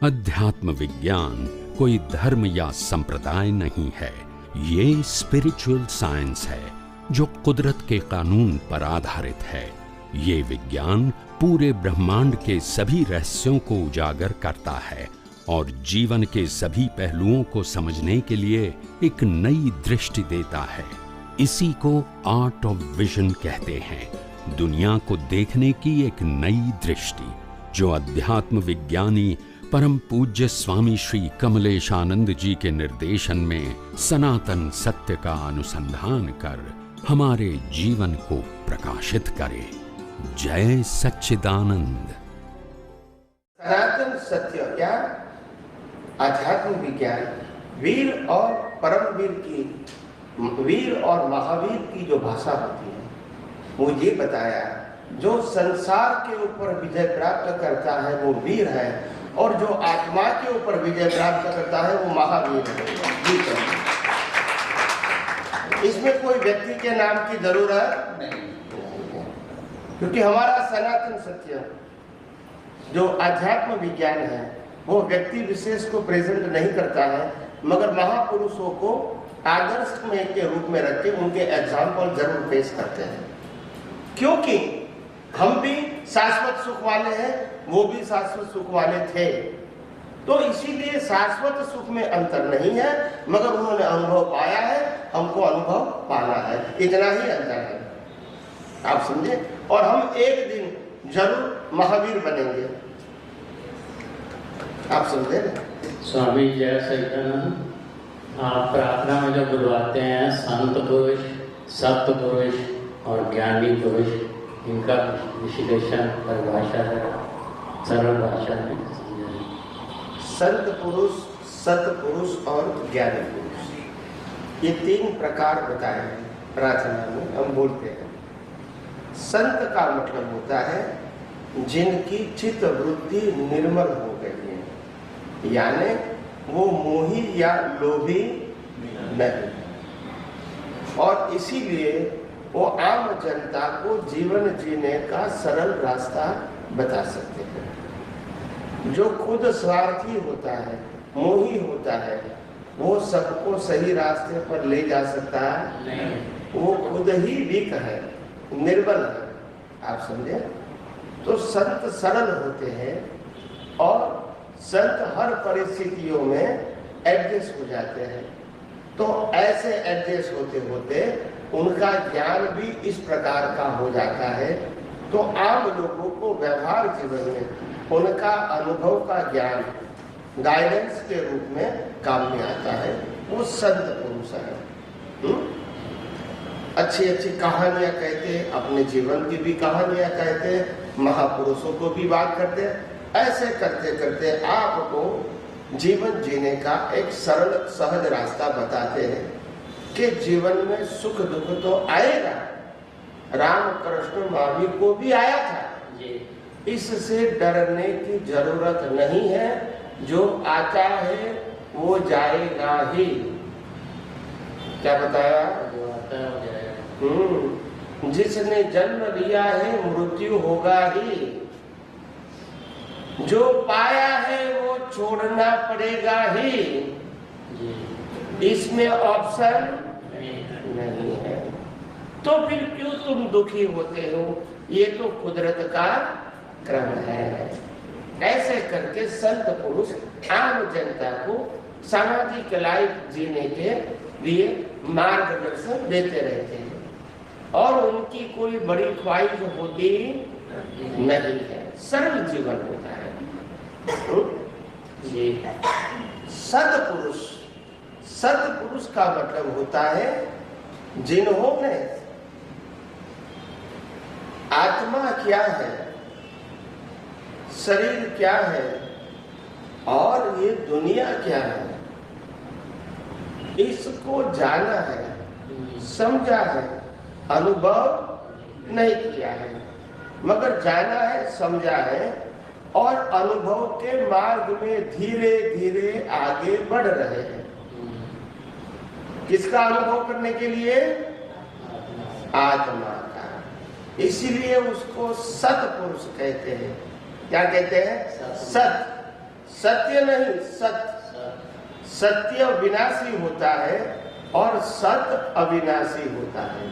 अध्यात्म विज्ञान कोई धर्म या संप्रदाय नहीं है, ये स्पिरिचुअल साइंस है जो कुदरत के कानून पर आधारित है। ये विज्ञान पूरे ब्रह्मांड के सभी रहस्यों को उजागर करता है और जीवन के सभी पहलुओं को समझने के लिए एक नई दृष्टि देता है। इसी को आर्ट ऑफ विजन कहते हैं, दुनिया को देखने की एक नई दृष्टि, जो अध्यात्म विज्ञानी परम पूज्य स्वामी श्री कमलेशानंद जी के निर्देशन में सनातन सत्य का अनुसंधान कर हमारे जीवन को प्रकाशित करे। जय सच्चिदानंद। सनातन सत्य क्या आध्यात्म विज्ञान वीर और परमवीर की, वीर और महावीर की जो भाषा होती है, वो ये बताया जो संसार के ऊपर विजय प्राप्त करता है वो वीर है, और जो आत्मा के ऊपर विजय प्राप्त करता है वो महावीर है। इसमें कोई व्यक्ति के नाम की जरूरत नहीं, क्योंकि हमारा सनातन सत्य जो आध्यात्म विज्ञान है वो व्यक्ति विशेष को प्रेजेंट नहीं करता है, मगर महापुरुषों को आदर्श में के रूप में रख के उनके एग्जाम्पल जरूर पेश करते हैं, क्योंकि हम भी शाश्वत सुख वाले हैं, वो भी शाश्वत सुख वाले थे। तो इसीलिए शाश्वत सुख में अंतर नहीं है, मगर उन्होंने अनुभव पाया है, हमको अनुभव पाना है, इतना ही अंतर है। आप समझे? और हम एक दिन जरूर महावीर बनेंगे। आप समझे? स्वामी जय सच्चिदानंद, आप प्रार्थना में जो बुलवाते हैं संत पुरुष, सत्य पुरुष और ज्ञानी पुरुष, इनका विश्लेषण परिभाषा है, सरल भाषा में। संत पुरुष, सत पुरुष और ज्ञानी पुरुष, ये तीन प्रकार बताए हैं प्रार्थना में। हम बोलते हैं संत का मतलब होता है जिनकी चित्त वृत्ति निर्मल हो गई है, यानी वो मोही या लोभी नहीं, और इसीलिए वो आम जनता को जीवन जीने का सरल रास्ता बता सकते हैं। जो खुद स्वार्थी होता है, मोही होता है, वो सबको सही रास्ते पर ले जा सकता है नहीं, वो खुद ही वीक है, निर्बल है। आप समझे? तो संत सरल होते हैं और संत हर परिस्थितियों में एडजस्ट हो जाते हैं। तो ऐसे एडजस्ट होते होते उनका ज्ञान भी इस प्रकार का हो जाता है, तो आम लोगों को व्यवहार जीवन में उनका अनुभव का ज्ञान गाइडेंस के रूप में काम में आता है। वो संत पुरुष है। अच्छी अच्छी कहानियां कहते, अपने जीवन की भी कहानियां कहते, महापुरुषों को भी बात करते। ऐसे करते करते आपको जीवन जीने का एक सरल सहज रास्ता बताते हैं कि जीवन में सुख दुख तो आएगा। राम कृष्ण महावीर को भी आया था, इससे डरने की जरूरत नहीं है। जो आता है वो जाएगा ही। क्या बताया? जो आता है वो जाएगा। जिसने जन्म लिया है मृत्यु होगा ही, जो पाया है वो छोड़ना पड़ेगा ही, इसमें ऑप्शन नहीं है। तो फिर क्यों तुम दुखी होते हो? ये तो कुदरत का क्रम है। ऐसे करके संत पुरुष आम जनता को सामाजिक लाइफ जीने के लिए मार्गदर्शन देते रहते हैं, और उनकी कोई बड़ी ख्वाहिश होती नहीं है, सरल जीवन होता है। ये सत्पुरुष, सत्पुरुष का मतलब होता है जिन्होंने आत्मा क्या है, शरीर क्या है और ये दुनिया क्या है, इसको जाना है, समझा है, अनुभव नहीं किया है, मगर जाना है, समझा है और अनुभव के मार्ग में धीरे धीरे आगे बढ़ रहे हैं। किसका अनुभव करने के लिए? आत्मा का। इसीलिए उसको सत्पुरुष कहते हैं। क्या कहते हैं? सत। सत्य नहीं, सत्य विनाशी होता है और सत अविनाशी होता है।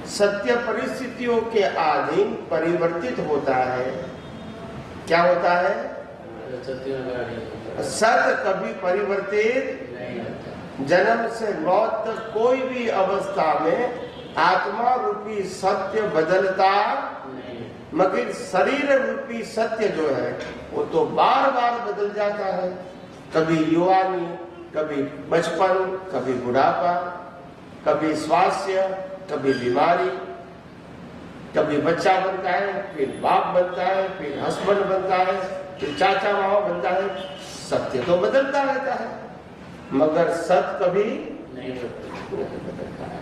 सत्य परिस्थितियों के अधीन परिवर्तित होता है। क्या होता है? सत कभी परिवर्तित, जन्म से मौत तक कोई भी अवस्था में आत्मा रूपी सत्य बदलता मगर शरीर रूपी सत्य जो है वो तो बार बार बदल जाता है। कभी युवानी, कभी बचपन, कभी बुढ़ापा, कभी स्वास्थ्य, कभी बीमारी, कभी बच्चा बनता है, फिर बाप बनता है, फिर हस्बैंड बनता है, फिर चाचा मामा बनता है। सत्य तो बदलता रहता है मगर सत्य कभी नहीं बदलता है।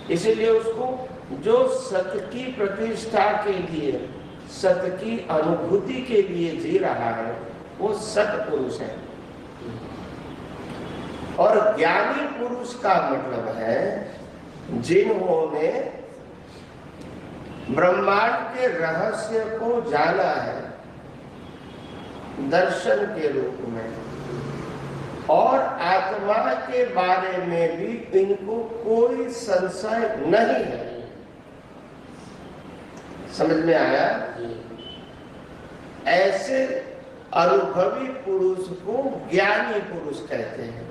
इसीलिए उसको जो सत्य की प्रतिष्ठा के लिए, सत्य की अनुभूति के लिए जी रहा है वो सत्य पुरुष है। और ज्ञानी पुरुष का मतलब है जिन्होंने ब्रह्मांड के रहस्य को जाना है दर्शन के रूप में, और आत्मा के बारे में भी इनको कोई संशय नहीं है। समझ में आया? ऐसे अनुभवी पुरुष को ज्ञानी पुरुष कहते हैं।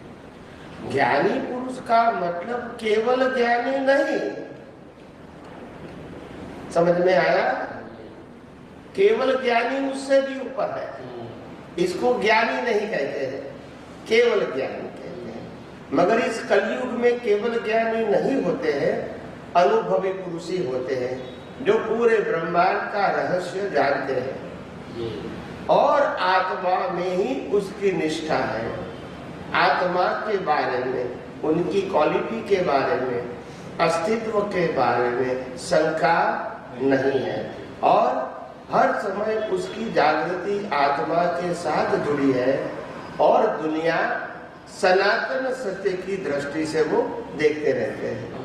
ज्ञानी पुरुष का मतलब केवल ज्ञानी नहीं। समझ में आया? केवल ज्ञानी उससे भी ऊपर है, इसको ज्ञानी नहीं कहते हैं, केवल ज्ञानी कहते हैं। मगर इस कलयुग में केवल ज्ञानी नहीं होते हैं, अनुभवी पुरुष ही होते हैं जो पूरे ब्रह्मांड का रहस्य जानते हैं और आत्मा में ही उसकी निष्ठा है। आत्मा के बारे में, उनकी क्वालिटी के बारे में, अस्तित्व के बारे में शंका नहीं है और हर समय उसकी जागृति आत्मा के साथ जुड़ी है और दुनिया सनातन सत्य की दृष्टि से वो देखते रहते हैं।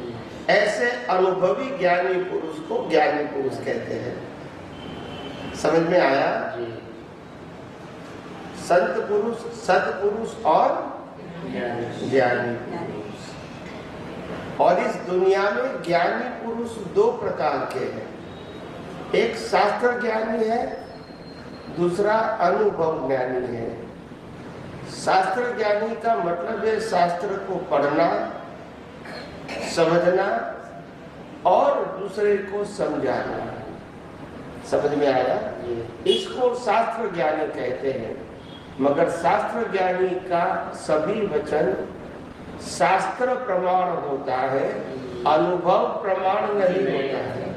ऐसे अनुभवी ज्ञानी पुरुष को ज्ञानी पुरुष कहते हैं। समझ में आया? संत पुरुष, सतपुरुष और ज्ञानी पुरुष। और इस दुनिया में ज्ञानी पुरुष दो प्रकार के हैं, एक शास्त्र ज्ञानी है, दूसरा अनुभव ज्ञानी है। शास्त्र ज्ञानी का मतलब है शास्त्र को पढ़ना, समझना और दूसरे को समझाना। समझ में आया? इसको शास्त्र ज्ञानी कहते हैं। मगर शास्त्र ज्ञानी का सभी वचन शास्त्र प्रमाण होता है, अनुभव प्रमाण नहीं होता है।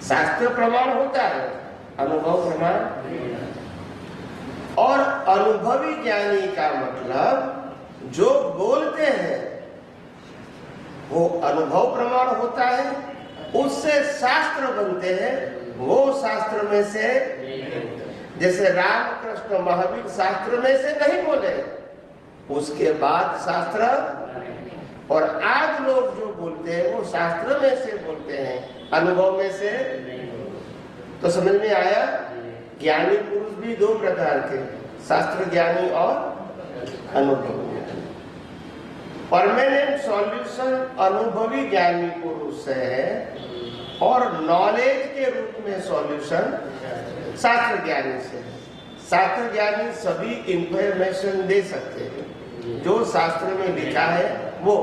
शास्त्र प्रमाण होता है, अनुभव प्रमाण। और अनुभवी ज्ञानी का मतलब जो बोलते हैं वो अनुभव प्रमाण होता है, उससे शास्त्र बनते हैं। वो शास्त्र में से, जैसे रामकृष्ण महावीर शास्त्र में से नहीं बोले, उसके बाद शास्त्र, और आज लोग जो बोलते हैं वो शास्त्र में से बोलते हैं, अनुभव में से। तो समझ में आया? ज्ञानी पुरुष भी दो प्रकार के, शास्त्र ज्ञानी और अनुभवी ज्ञानी। परमानेंट सॉल्यूशन अनुभवी ज्ञानी पुरुष से है और नॉलेज के रूप में सॉल्यूशन शास्त्र ज्ञानी से है। शास्त्र ज्ञानी सभी इंफॉर्मेशन दे सकते हैं जो शास्त्र में लिखा है वो,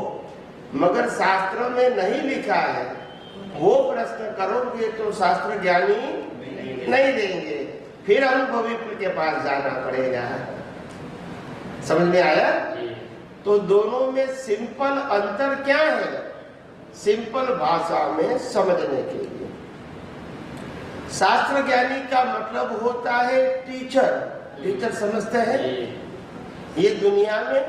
मगर शास्त्र में नहीं लिखा है वो प्रश्न करोगे तो शास्त्र ज्ञानी नहीं देंगे, फिर अनुभवी के पास जाना पड़ेगा। समझ में आया? तो दोनों में सिंपल अंतर क्या है? सिंपल भाषा में समझने के लिए, शास्त्र ज्ञानी का मतलब होता है टीचर। टीचर समझते हैं? ये दुनिया में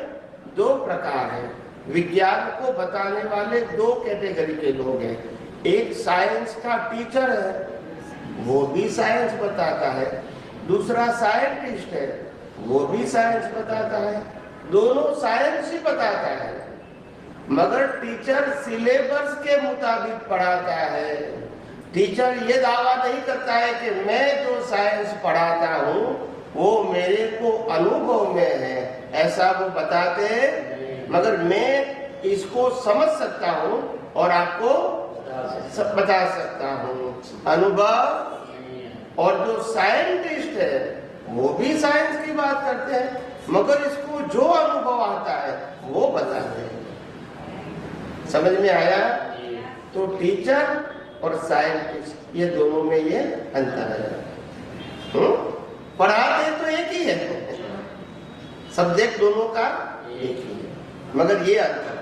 दो प्रकार है। विज्ञान को बताने वाले दो कैटेगरी के लोग हैं। एक साइंस का टीचर है, वो भी साइंस बताता है। दूसरा साइंटिस्ट है, वो भी साइंस बताता है। दोनों साइंस ही बताता है, मगर टीचर सिलेबस के मुताबिक पढ़ाता है। टीचर ये दावा नहीं करता है कि मैं जो साइंस पढ़ाता हूँ वो मेरे को अनुभव में है ऐसा वो बताते हैं, मगर मैं इसको समझ सकता हूँ और आपको बता सकता हूँ। अनुभव और जो साइंटिस्ट है वो भी साइंस की बात करते हैं, मगर इसको जो अनुभव आता है वो बताते हैं। समझ में आया? तो टीचर और साइंटिस्ट ये दोनों में ये अंतर है। पढ़ाते तो एक ही है, सब्जेक्ट दोनों का एक ही है, मगर ये अंतर